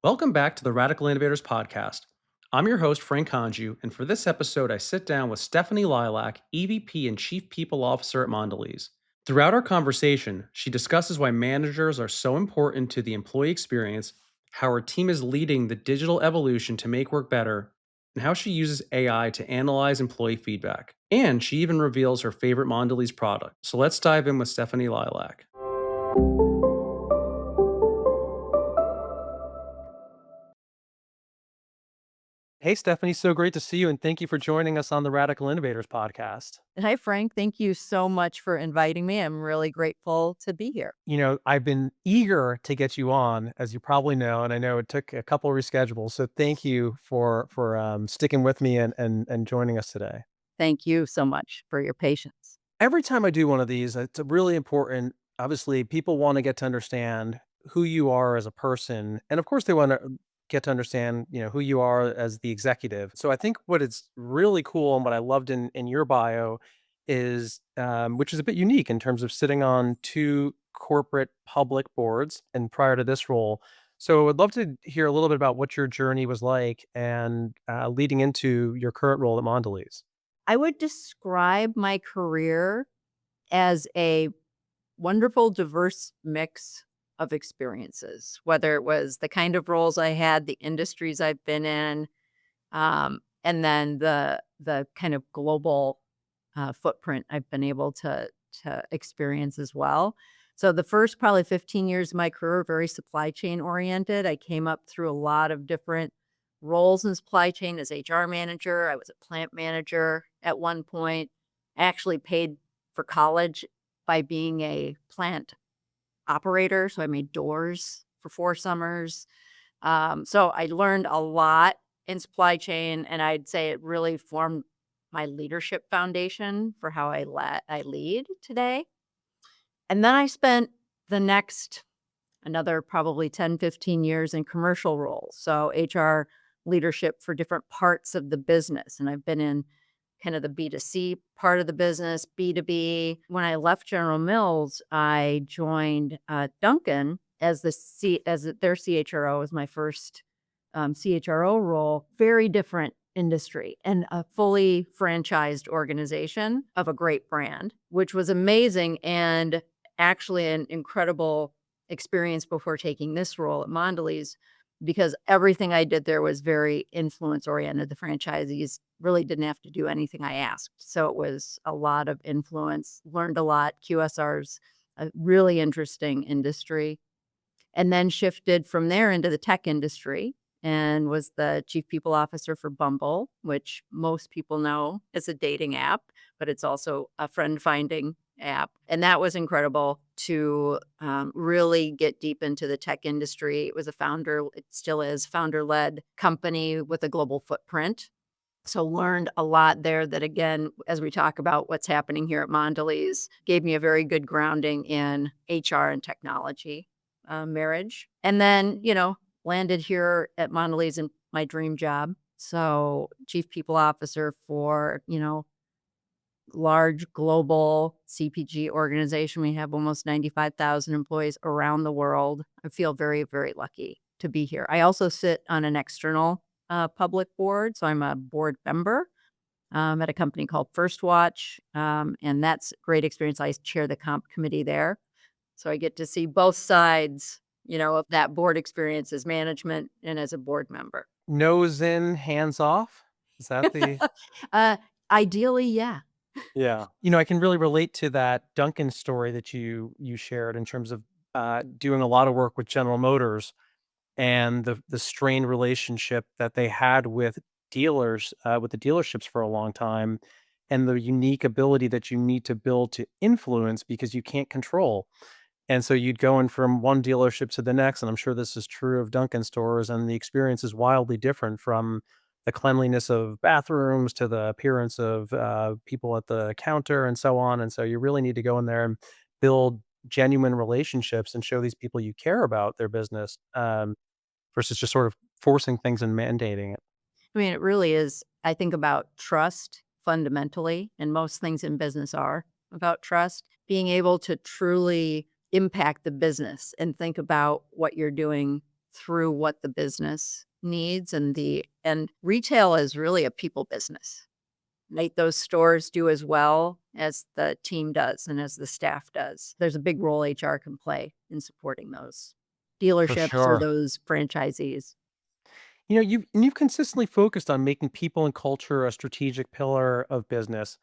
Welcome back to the Radical Innovators podcast. I'm your host, Frank Congiu, and for this episode, I sit down with Stephanie Lilac, EVP and Chief People Officer at Mondelez. Throughout our conversation, she discusses why managers are so important to the employee experience, how her team is leading the digital evolution to make work better, and how she uses AI to analyze employee feedback. And she even reveals her favorite Mondelez product. So let's dive in with Stephanie Lilac. Hey, Stephanie, so great to see you, and thank you for joining us on the Radical Innovators podcast. Hi, Frank. Thank you so much for inviting me. I'm really grateful to be here. I've been eager to get you on, as you probably know, and I know it took a couple of reschedules. So thank you for sticking with me and joining us today. Thank you so much for your patience. Every time I do one of these, it's really important. Obviously, people want to get to understand who you are as a person, and of course, they want to get to understand, who you are as the executive. So I think what is really cool and what I loved in your bio is, which is a bit unique in terms of sitting on two corporate public boards, and prior to this role. So I would love to hear a little bit about what your journey was like and leading into your current role at Mondelez. I would describe my career as a wonderful, diverse mix of experiences, whether it was the kind of roles I had, the industries I've been in, and then the kind of global footprint I've been able to experience as well. So the first probably 15 years of my career, very supply chain oriented. I came up through a lot of different roles in supply chain as HR manager. I was a plant manager at one point. I actually paid for college by being a plant operator. So I made doors for 4 summers. So I learned a lot in supply chain, and I'd say it really formed my leadership foundation for how I lead today. And then I spent the next another probably 10, 15 years in commercial roles. So HR leadership for different parts of the business. And I've been in kind of the B2C part of the business, B2B. When I left General Mills, I joined Dunkin as their CHRO as my first CHRO role. Very different industry and a fully franchised organization of a great brand, which was amazing and actually an incredible experience before taking this role at Mondelez, because everything I did there was very influence oriented. The franchisees really didn't have to do anything I asked. So it was a lot of influence, learned a lot. QSR's a really interesting industry. And then shifted from there into the tech industry and was the chief people officer for Bumble, which most people know is a dating app, but it's also a friend finding app. And that was incredible to really get deep into the tech industry. It was it still is founder led company with a global footprint. So learned a lot there that, again, as we talk about what's happening here at Mondelez, gave me a very good grounding in HR and technology marriage. And then, landed here at Mondelez in my dream job. So chief people officer for, large global CPG organization. We have almost 95,000 employees around the world. I feel very, very lucky to be here. I also sit on an external public board. So I'm a board member at a company called First Watch. And that's a great experience. I chair the comp committee there. So I get to see both sides, of that board experience as management and as a board member. Nose in, hands off. Is that the uh, Ideally, yeah. Yeah. I can really relate to that Duncan story that you shared in terms of doing a lot of work with General Motors and the strained relationship that they had with dealers, with the dealerships for a long time, and the unique ability that you need to build to influence because you can't control. And so you'd go in from one dealership to the next, and I'm sure this is true of Dunkin' stores, and the experience is wildly different from the cleanliness of bathrooms to the appearance of people at the counter and so on. And so you really need to go in there and build genuine relationships and show these people you care about their business, versus just sort of forcing things and mandating it. I mean, it really is. I think about trust fundamentally, and most things in business are about trust. Being able to truly impact the business and think about what you're doing through what the business needs, and retail is really a people business. Right? Those stores do as well as the team does and as the staff does. There's a big role HR can play in supporting those For dealerships or sure. those franchisees. You've consistently focused on making people and culture a strategic pillar of business.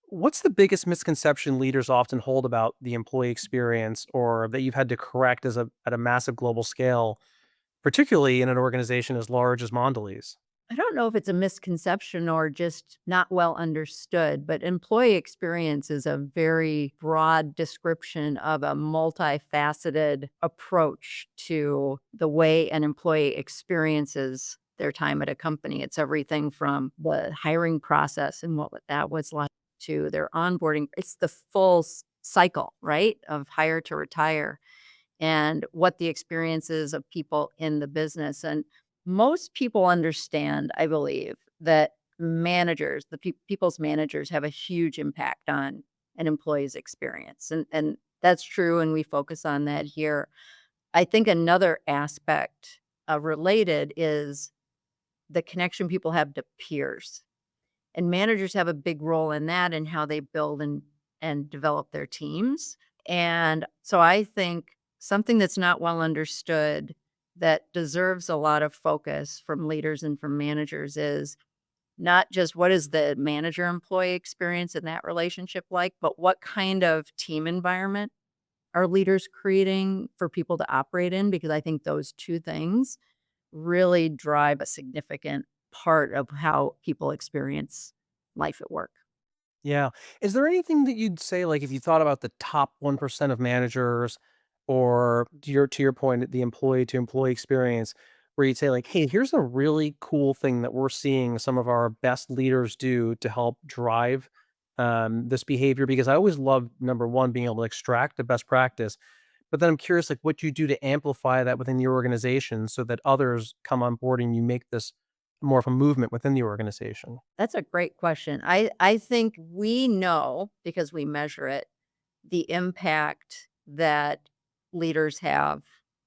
What's the biggest misconception leaders often hold about the employee experience or that you've had to correct at a massive global scale, particularly in an organization as large as Mondelez? I don't know if it's a misconception or just not well understood, but employee experience is a very broad description of a multifaceted approach to the way an employee experiences their time at a company. It's everything from the hiring process and what that was like to their onboarding. It's the full cycle, right? Of hire to retire and what the experiences of people in the business. And most people understand, I believe, that managers, people's managers have a huge impact on an employee's experience. And that's true. And we focus on that here. I think another aspect related is the connection people have to peers. And managers have a big role in that and how they build and develop their teams. And so I think something that's not well understood that deserves a lot of focus from leaders and from managers is not just what is the manager employee experience in that relationship like, but what kind of team environment are leaders creating for people to operate in? Because I think those two things really drive a significant part of how people experience life at work. Yeah. Is there anything that you'd say, like, if you thought about the top 1% of managers or to your point, the employee to employee experience, where you'd say, like, hey, here's a really cool thing that we're seeing some of our best leaders do to help drive this behavior? Because I always love, number one, being able to extract the best practice. But then I'm curious, like, what you do to amplify that within your organization so that others come on board and you make this more of a movement within the organization. That's a great question. I think we know because we measure it, the impact that leaders have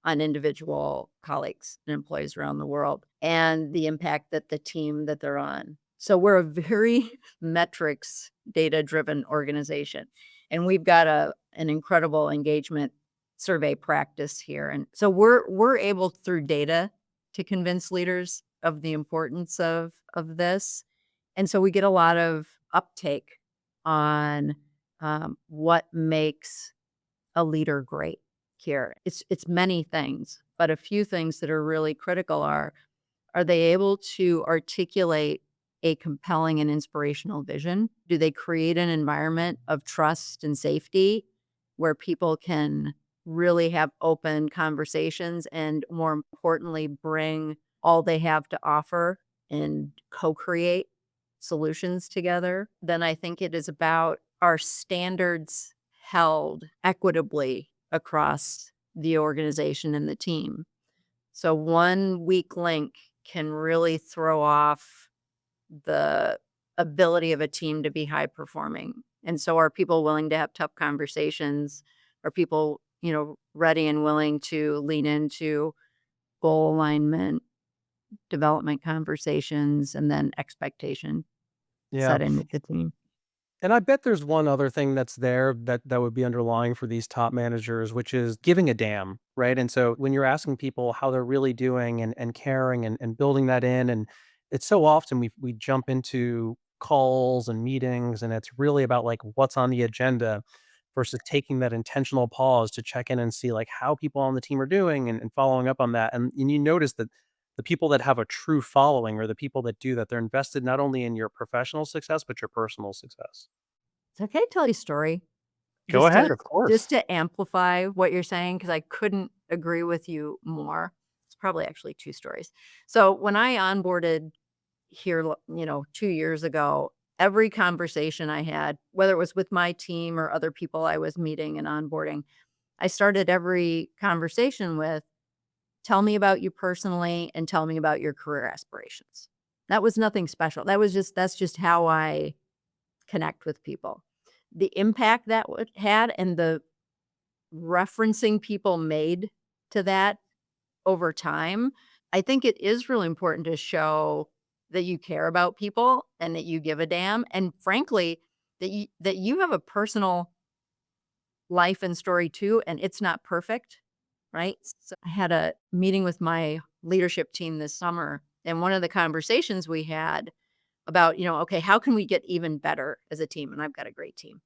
on individual colleagues and employees around the world and the impact that the team that they're on. So we're a very metrics data driven organization and we've got an incredible engagement survey practice here. And so we're able through data to convince leaders of the importance of this. And so we get a lot of uptake on what makes a leader great here. It's many things, but a few things that are really critical are they able to articulate a compelling and inspirational vision? Do they create an environment of trust and safety where people can really have open conversations and more importantly bring all they have to offer and co-create solutions together? Then I think it is about our standards held equitably across the organization and the team. So one weak link can really throw off the ability of a team to be high performing. And so are people willing to have tough conversations? Are people, ready and willing to lean into goal alignment, development conversations, and then expectation Yeah. setting with the team? And I bet there's one other thing that's there that would be underlying for these top managers, which is giving a damn, right? And so when you're asking people how they're really doing and caring and building that in, and it's so often we jump into calls and meetings, and it's really about like what's on the agenda versus taking that intentional pause to check in and see like how people on the team are doing and following up on that. And you notice that the people that have a true following or the people that do that, they're invested not only in your professional success, but your personal success. So can I tell you a story Go just ahead, to of course. just to amplify what you're saying? Because I couldn't agree with you more. It's probably actually two stories. So when I onboarded here, 2 years ago, every conversation I had, whether it was with my team or other people I was meeting and onboarding, I started every conversation with, tell me about you personally and tell me about your career aspirations. That was nothing special. That's just how I connect with people. The impact that had and the referencing people made to that over time, I think it is really important to show that you care about people and that you give a damn, and frankly, that you have a personal life and story too, and it's not perfect, right? So I had a meeting with my leadership team this summer, and one of the conversations we had about, okay, how can we get even better as a team? And I've got a great team.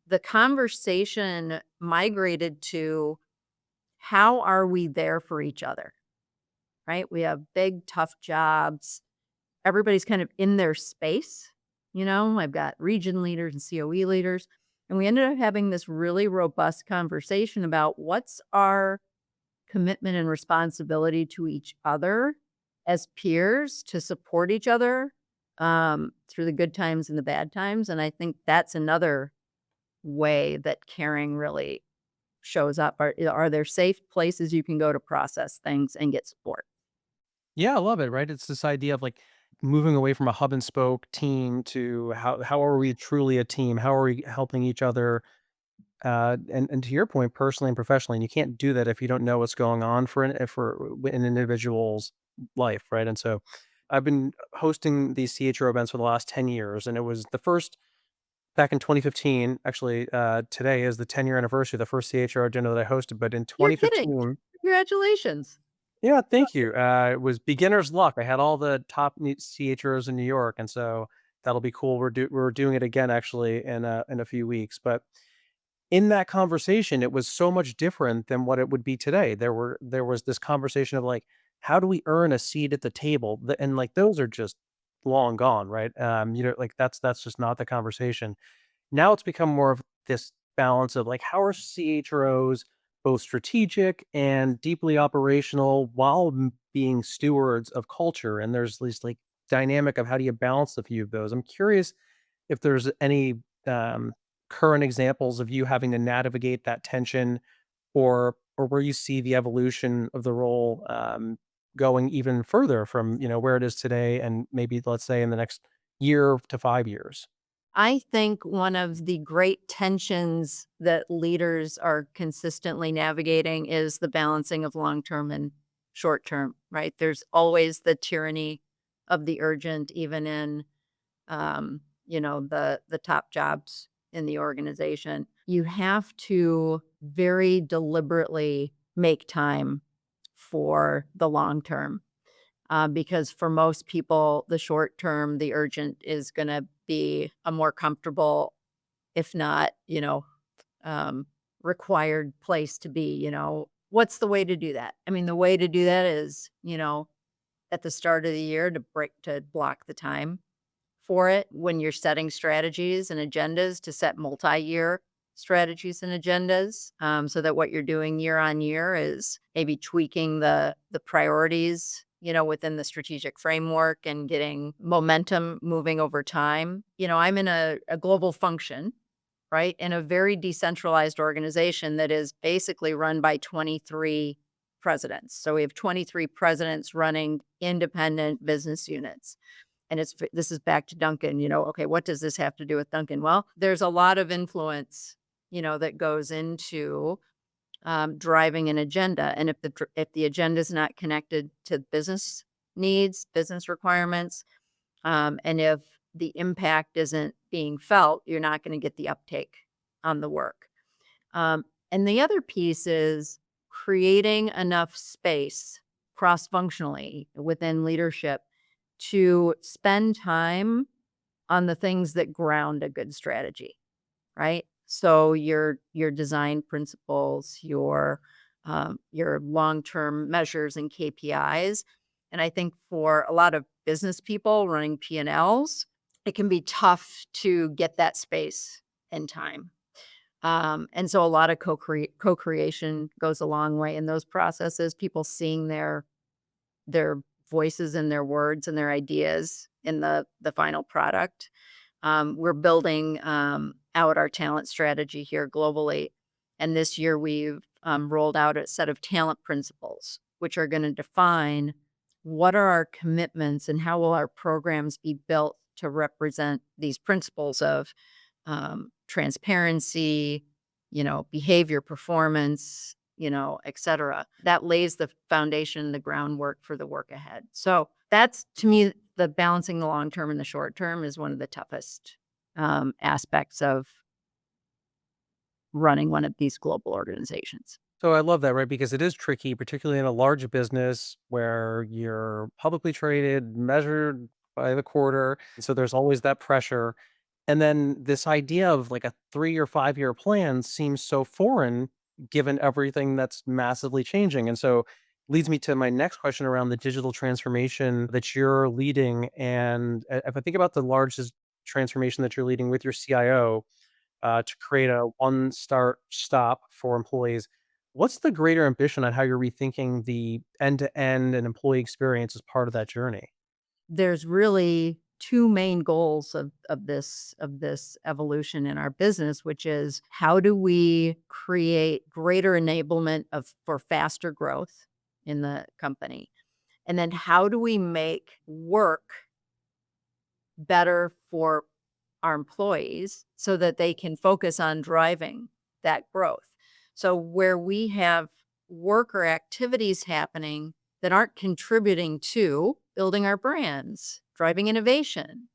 The conversation migrated to how are we there for each other, right? We have big, tough jobs. Everybody's kind of in their space. I've got region leaders and COE leaders. And we ended up having this really robust conversation about what's our commitment and responsibility to each other as peers to support each other through the good times and the bad times. And I think that's another way that caring really shows up. Are there safe places you can go to process things and get support? Yeah, I love it, right? It's this idea of like moving away from a hub and spoke team to how are we truly a team? How are we helping each other? And to your point, personally and professionally, and you can't do that if you don't know what's going on for an individual's life, right? And so, I've been hosting these CHRO events for the last 10 years, and it was the first back in 2015. Actually, today is the 10-year anniversary of the first CHRO dinner that I hosted. But in You're kidding. 2015, Congratulations. yeah, thank you. It was beginner's luck. I had all the top CHROs in New York, and so that'll be cool. We're doing it again actually in a few weeks, but in that conversation, it was so much different than what it would be today. There was this conversation of like, how do we earn a seat at the table? And like those are just long gone, right? Like that's just not the conversation. Now it's become more of this balance of like, how are CHROs both strategic and deeply operational while being stewards of culture? And there's this like dynamic of how do you balance a few of those? I'm curious if there's any current examples of you having to navigate that tension, or where you see the evolution of the role going even further from where it is today, and maybe let's say in the next year to 5 years. I think one of the great tensions that leaders are consistently navigating is the balancing of long term and short term, right? There's always the tyranny of the urgent, even in the top jobs in the organization. You have to very deliberately make time for the long term. Because for most people, the short term, the urgent is going to be a more comfortable, if not, um, required place to be. What's the way to do that? I mean, the way to do that is, at the start of the year to block the time for it when you're setting strategies and agendas to set multi-year strategies and agendas, so that what you're doing year on year is maybe tweaking the priorities, within the strategic framework and getting momentum moving over time. I'm in a global function, right, in a very decentralized organization that is basically run by 23 presidents. So we have 23 presidents running independent business units. And this is back to Dunkin, okay, what does this have to do with Dunkin? Well, there's a lot of influence, that goes into driving an agenda. And if the agenda is not connected to business needs, business requirements, and if the impact isn't being felt, you're not going to get the uptake on the work. And the other piece is creating enough space cross functionally within leadership to spend time on the things that ground a good strategy, right? So your design principles, your long-term measures and KPIs. And I think for a lot of business people running P&Ls, it can be tough to get that space and time. And so a lot of co-creation goes a long way in those processes. People seeing their voices and their words and their ideas in the final product. We're building out our talent strategy here globally, and this year we've rolled out a set of talent principles, which are going to define what are our commitments and how will our programs be built to represent these principles of transparency, behavior, performance, et cetera. That lays the foundation, the groundwork for the work ahead. So that's, to me, the balancing the long term and the short term is one of the toughest aspects of running one of these global organizations. So I love that, right? Because it is tricky, particularly in a large business where you're publicly traded, measured by the quarter. So there's always that pressure. And then this idea of like a 3 or 5 year plan seems so foreign given everything that's massively changing. And so leads me to my next question around the digital transformation that you're leading. And if I think about the largest transformation that you're leading with your CIO, to create a one start stop for employees. What's the greater ambition on how you're rethinking the end to end and employee experience as part of that journey? There's really two main goals of this evolution in our business, which is how do we create greater enablement of for faster growth in the company? And then how do we make work better for our employees so that they can focus on driving that growth? So where we have work or activities happening that aren't contributing to building our brands, driving innovation,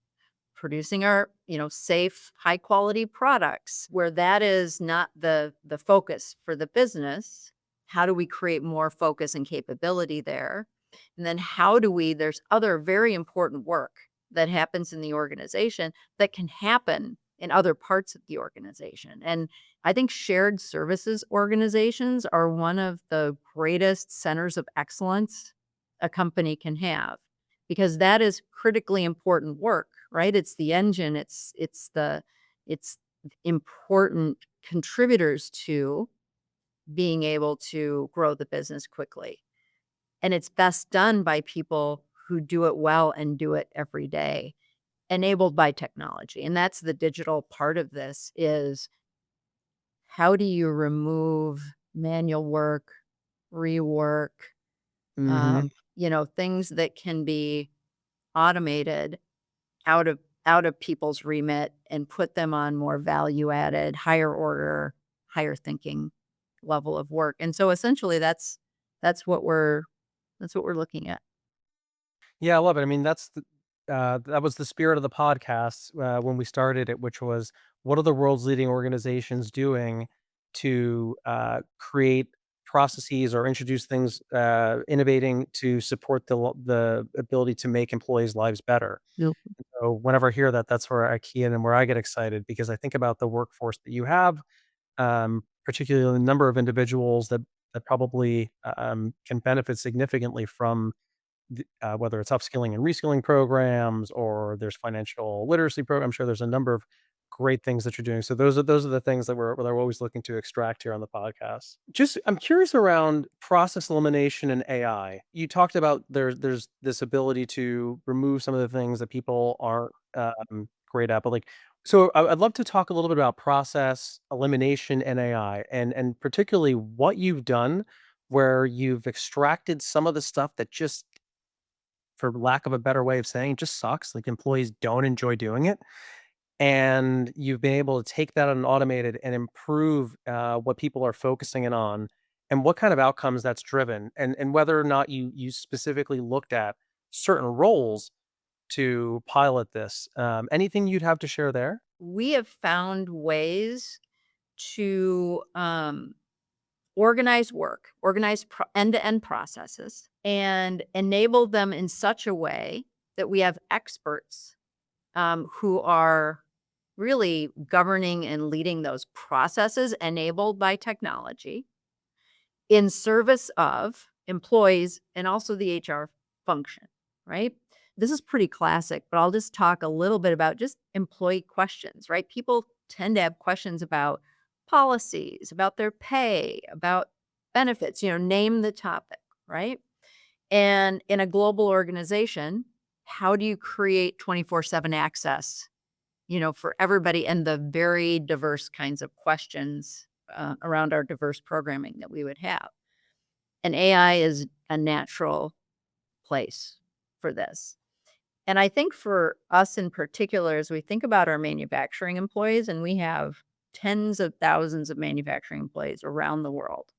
producing our, safe, high quality products, where that is not the focus for the business, how do we create more focus and capability there? And then how do we there's other very important work that happens in the organization that can happen in other parts of the organization. And I think shared services organizations are one of the greatest centers of excellence a company can have, because that is critically important work, right? It's the engine, it's important contributors to being able to grow the business quickly. And it's best done by people who do it well and do it every day, enabled by technology. And that's the digital part of this is how do you remove manual work, rework, Hmm. things that can be automated out of people's remit and put them on more value added, higher order, higher thinking level of work. And so essentially that's what we're that's what we're looking at. Yeah, I love it. I mean, that was the spirit of the podcast when we started it, which was what are the world's leading organizations doing to create processes or introduce things, innovating to support the ability to make employees' lives better. Yep. So whenever I hear that, that's where I key in and where I get excited because I think about the workforce that you have, particularly the number of individuals that probably can benefit significantly from whether it's upskilling and reskilling programs or there's financial literacy program. I'm sure there's a number of great things that you're doing. So those are the things that we're always looking to extract here on the podcast. Just I'm curious around process elimination and AI. You talked about there's this ability to remove some of the things that people aren't great at, but like so I'd love to talk a little bit about process elimination and AI and particularly what you've done where you've extracted some of the stuff that just for lack of a better way of saying, it just sucks, like, employees don't enjoy doing it, and you've been able to take that and automate it and improve, what people are focusing in on, and what kind of outcomes that's driven, and whether or not you specifically looked at certain roles to pilot this. Anything you'd have to share there? We have found ways to organize work, organize end-to-end processes, and enable them in such a way that we have experts who are really governing and leading those processes enabled by technology in service of employees and also the HR function, right? This is pretty classic, but I'll just talk a little bit about just employee questions, right? People tend to have questions about policies, about their pay, about benefits, name the topic, right? And in a global organization, how do you create 24/7 access, for everybody and the very diverse kinds of questions around our diverse programming that we would have? And AI is a natural place for this. And I think for us in particular, as we think about our manufacturing employees, and we have tens of thousands of manufacturing employees around the world,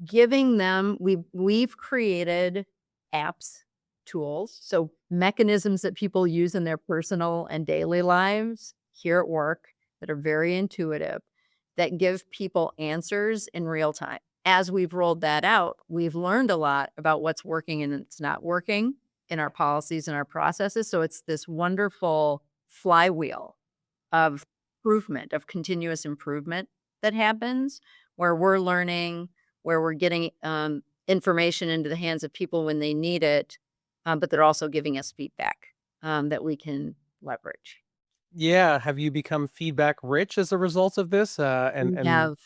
giving them we've created apps, tools, so mechanisms that people use in their personal and daily lives here at work that are very intuitive, that give people answers in real time. As we've rolled that out, we've learned a lot about what's working and it's not working in our policies and our processes. So it's this wonderful flywheel of improvement, of continuous improvement that happens where we're learning, where we're getting information into the hands of people when they need it, but they're also giving us feedback that we can leverage. Yeah, have you become feedback rich as a result of this? We And have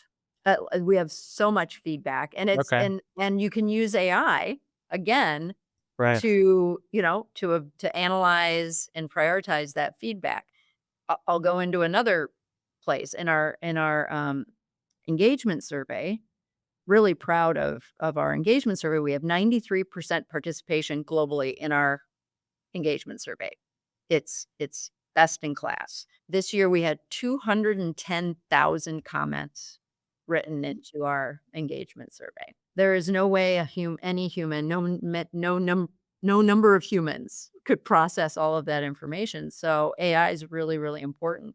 we have so much feedback, and it's okay, and you can use AI again right. to to analyze and prioritize that feedback. I'll go into another place in our engagement survey. Really proud of our engagement survey. We have 93% participation globally in our engagement survey. It's best in class. This year we had 210,000 comments written into our engagement survey. There is no way any human, no number of humans could process all of that information. So AI is really, really important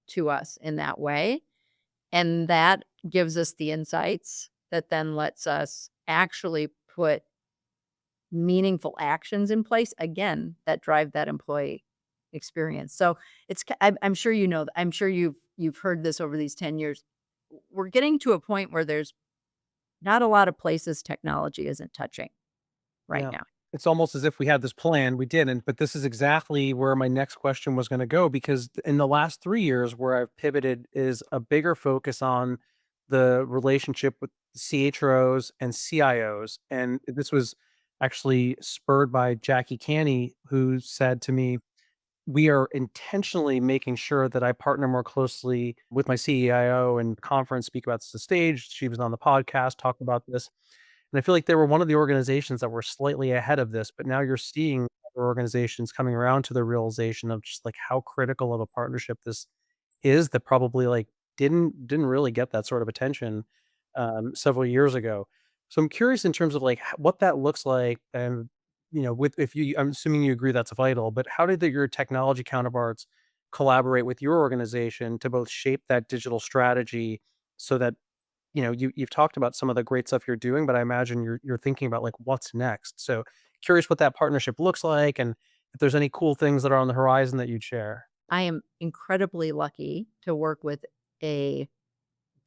to us in that way. And that gives us the insights that then lets us actually put meaningful actions in place, again, that drive that employee experience. So I'm sure you know, I'm sure you've heard this over these 10 years. We're getting to a point where there's not a lot of places technology isn't touching right Yeah. now. It's almost as if we had this plan, we didn't, but this is exactly where my next question was gonna go because in the last 3 years where I've pivoted is a bigger focus on the relationship with CHROs and CIOs, and this was actually spurred by Jackie Canny, who said to me, "We are intentionally making sure that I partner more closely with my CIO and conference, speak about this to stage." She was on the podcast, talked about this. And I feel like they were one of the organizations that were slightly ahead of this, but now you're seeing other organizations coming around to the realization of just like how critical of a partnership this is that probably like didn't really get that sort of attention several years ago. So I'm curious in terms of like what that looks like, and with if you, I'm assuming you agree that's vital, but how did your technology counterparts collaborate with your organization to both shape that digital strategy so that you've talked about some of the great stuff you're doing, but I imagine you're thinking about, like, what's next. So, curious what that partnership looks like and if there's any cool things that are on the horizon that you'd share. I am incredibly lucky to work with a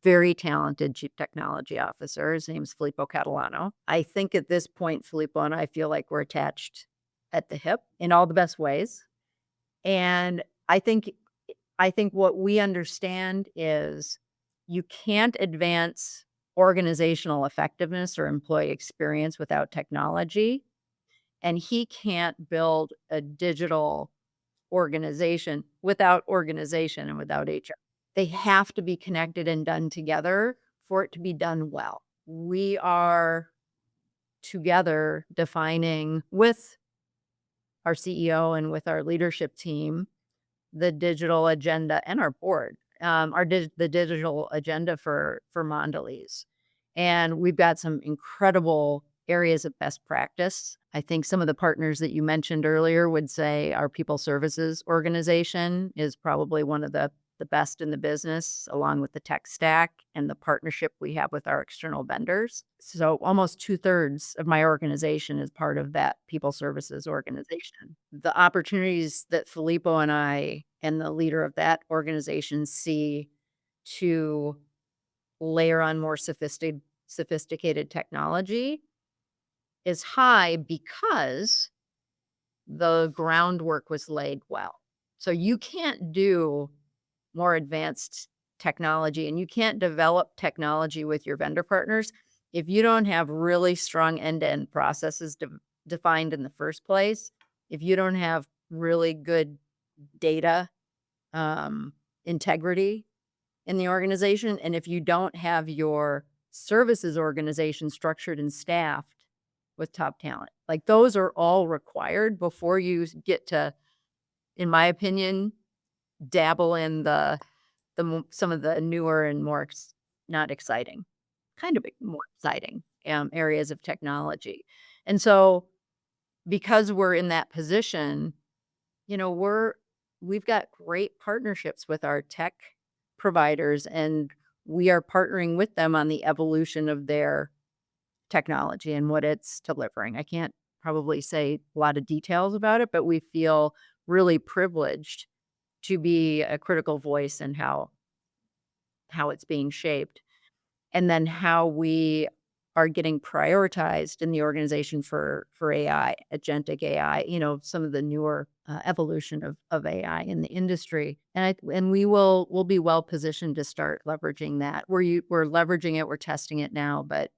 very talented chief technology officer. His name's Filippo Catalano. I think at this point, Filippo and I feel like we're attached at the hip in all the best ways. And I think what we understand is you can't advance organizational effectiveness or employee experience without technology. And he can't build a digital organization and without HR. They have to be connected and done together for it to be done well. We are together defining with our CEO and with our leadership team the digital agenda and our board, the digital agenda for Mondelez. And we've got some incredible areas of best practice. I think some of the partners that you mentioned earlier would say our people services organization is probably one of the best in the business, along with the tech stack and the partnership we have with our external vendors. So almost 2/3 of my organization is part of that people services organization. The opportunities that Filippo and I and the leader of that organization see to layer on more sophisticated technology is high because the groundwork was laid well. So you can't do more advanced technology and you can't develop technology with your vendor partners if you don't have really strong end-to-end processes defined in the first place, if you don't have really good data integrity in the organization, and if you don't have your services organization structured and staffed with top talent. Like those are all required before you get to, in my opinion, dabble in some of the newer and more not exciting kind of more exciting areas of technology. And so because we're in that position, we've got great partnerships with our tech providers, and we are partnering with them on the evolution of their technology and what it's delivering. I can't probably say a lot of details about it, but we feel really privileged to be a critical voice in how it's being shaped, and then how we are getting prioritized in the organization for AI, agentic AI, some of the newer evolution of AI in the industry. And we'll be well positioned to start leveraging that. We're leveraging it, we're testing it now, but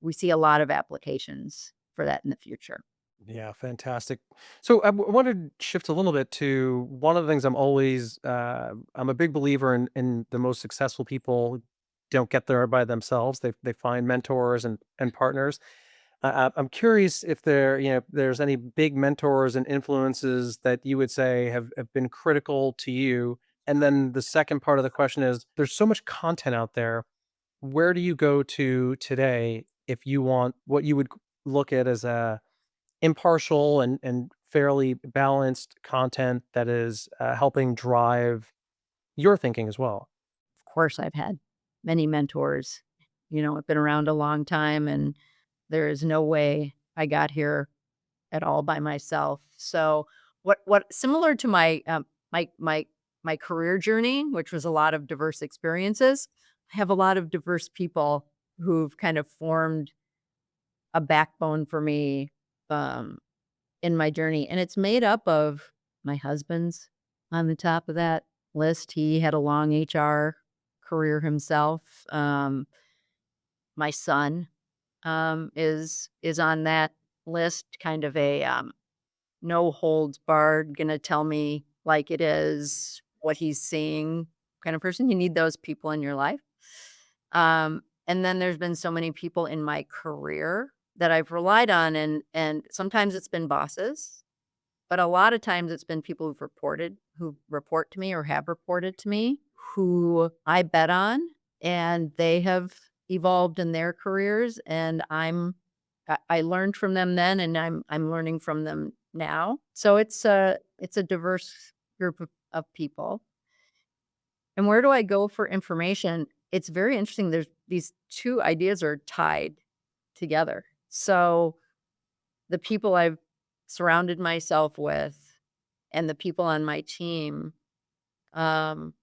we see a lot of applications for that in the future. Yeah, fantastic. So want to shift a little bit to one of the things I'm a big believer in the most successful people don't get there by themselves. They find mentors and partners. I'm curious if if there's any big mentors and influences that you would say have been critical to you. And then the second part of the question is there's so much content out there. Where do you go to today if you want what you would look at as a impartial and fairly balanced content that is helping drive your thinking as well? Of course, I've had many mentors. I've been around a long time, and there is no way I got here at all by myself. So what similar to my career journey, which was a lot of diverse experiences, I have a lot of diverse people who've kind of formed a backbone for me um, in my journey, and it's made up of my husband's on the top of that list. He had a long HR career himself. My son is on that list, kind of a no holds barred, gonna tell me like it is, what he's seeing kind of person. You need those people in your life. And then there's been so many people in my career that I've relied on, and sometimes it's been bosses, but a lot of times it's been people who report to me or have reported to me, who I bet on, and they have evolved in their careers, and I learned from them then, and I'm learning from them now. So it's a diverse group of people. And where do I go for information? It's very interesting. There's these two ideas are tied together. So the people I've surrounded myself with and the people on my team um,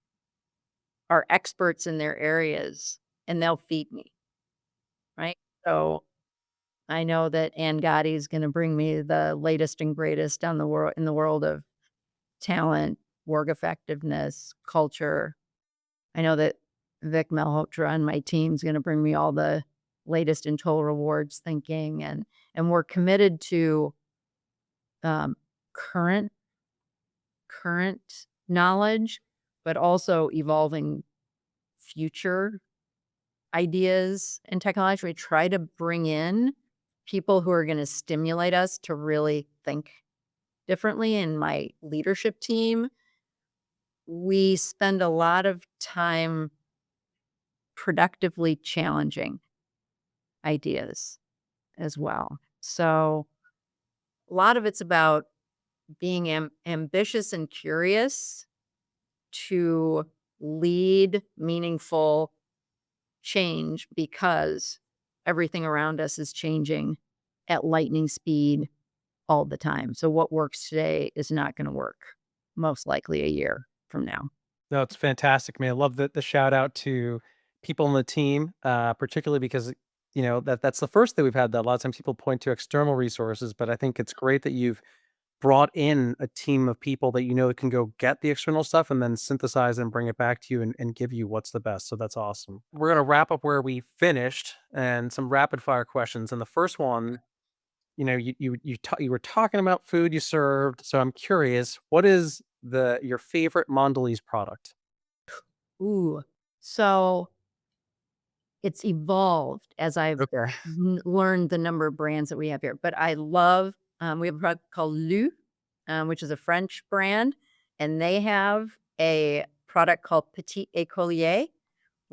are experts in their areas, and they'll feed me, right? So I know that Ann Gotti is going to bring me the latest and greatest on the world in the world of talent, work effectiveness, culture. I know that Vic Malhotra on my team is going to bring me all the latest in total rewards thinking, and we're committed to um, current current knowledge, but also evolving future ideas and technology. We try to bring in people who are going to stimulate us to really think differently. In my leadership team, we spend a lot of time productively challenging ideas as well. So a lot of it's about being ambitious and curious to lead meaningful change, because everything around us is changing at lightning speed all the time. So what works today is not going to work most likely a year from now. No, it's fantastic, man. I love the shout out to people on the team, particularly because that's the first thing we've had that a lot of times people point to external resources, but I think it's great that you've brought in a team of people that that can go get the external stuff and then synthesize and bring it back to you and give you what's the best. So that's awesome. We're gonna wrap up where we finished and some rapid fire questions. And the first one, you were talking about food you served. So I'm curious, what is the your favorite Mondelez product? Ooh. So it's evolved as I've Okay. learned the number of brands that we have here. But I love, we have a product called Lu, which is a French brand, and they have a product called Petit Écolier,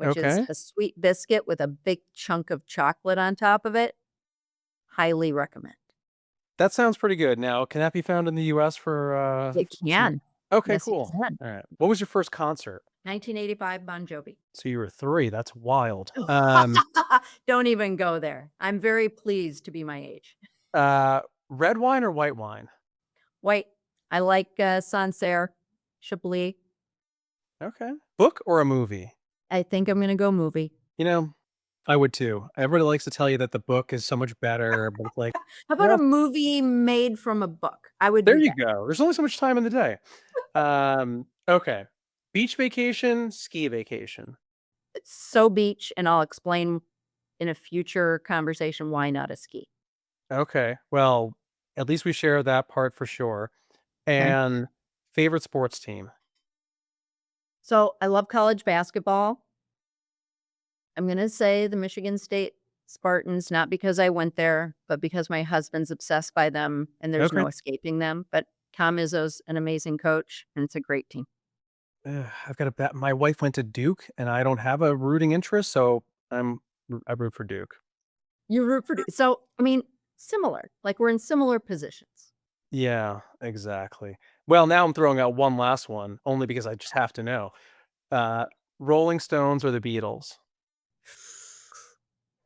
which is Okay. a sweet biscuit with a big chunk of chocolate on top of it. Highly recommend. That sounds pretty good. Now, can that be found in the US for, It some can. Okay, Yes, you cool. can. Alright. What was your first concert? 1985 Bon Jovi. So you were 3, that's wild. Don't even go there. I'm very pleased to be my age. Uh, red wine or white wine? White. I like, Sancerre, Chablis. Okay. Book or a movie? I think I'm gonna go movie. You know, I would too. Everybody likes to tell you that the book is so much better, but it's like, How about yeah, a movie made from a book? I would there do you that. go. There's only so much time in the day. Okay. Beach vacation, ski vacation. It's so beach, and I'll explain in a future conversation why not a ski. Okay. Well, at least we share that part for sure. Okay. And favorite sports team. So I love college basketball. I'm gonna say the Michigan State Spartans, not because I went there, but because my husband's obsessed by them and there's Okay. no escaping them. But Tom Izzo's an amazing coach, and it's a great team. I've got a bet. My wife went to Duke, and I don't have a rooting interest, so I root for Duke. You root for so I mean, similar. Like we're in similar positions. Yeah, exactly. Well, now I'm throwing out one last one, only because I just have to know. Uh, Rolling Stones or the Beatles?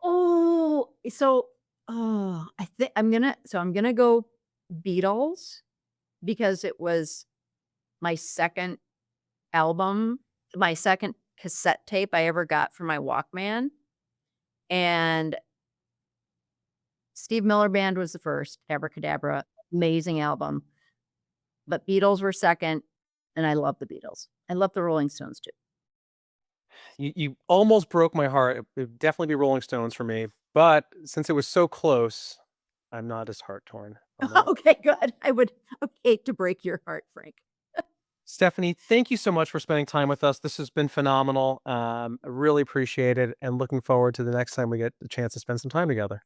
Oh, so I think I'm gonna go Beatles because it was my second album, my second cassette tape I ever got for my Walkman, and Steve Miller Band was the first, Abracadabra, amazing album, but Beatles were second, and I love the Beatles. I love the Rolling Stones too. You almost broke my heart. It'd definitely be Rolling Stones for me, but since it was so close, I'm not as heart torn on that. Okay, good. I would hate to break your heart, Frank. Stephanie, thank you so much for spending time with us. This has been phenomenal. I really appreciate it and looking forward to the next time we get the chance to spend some time together.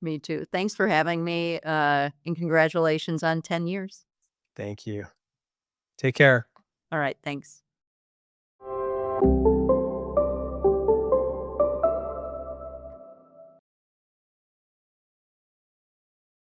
Me too. Thanks for having me, and congratulations on 10 years. Thank you. Take care. All right, thanks.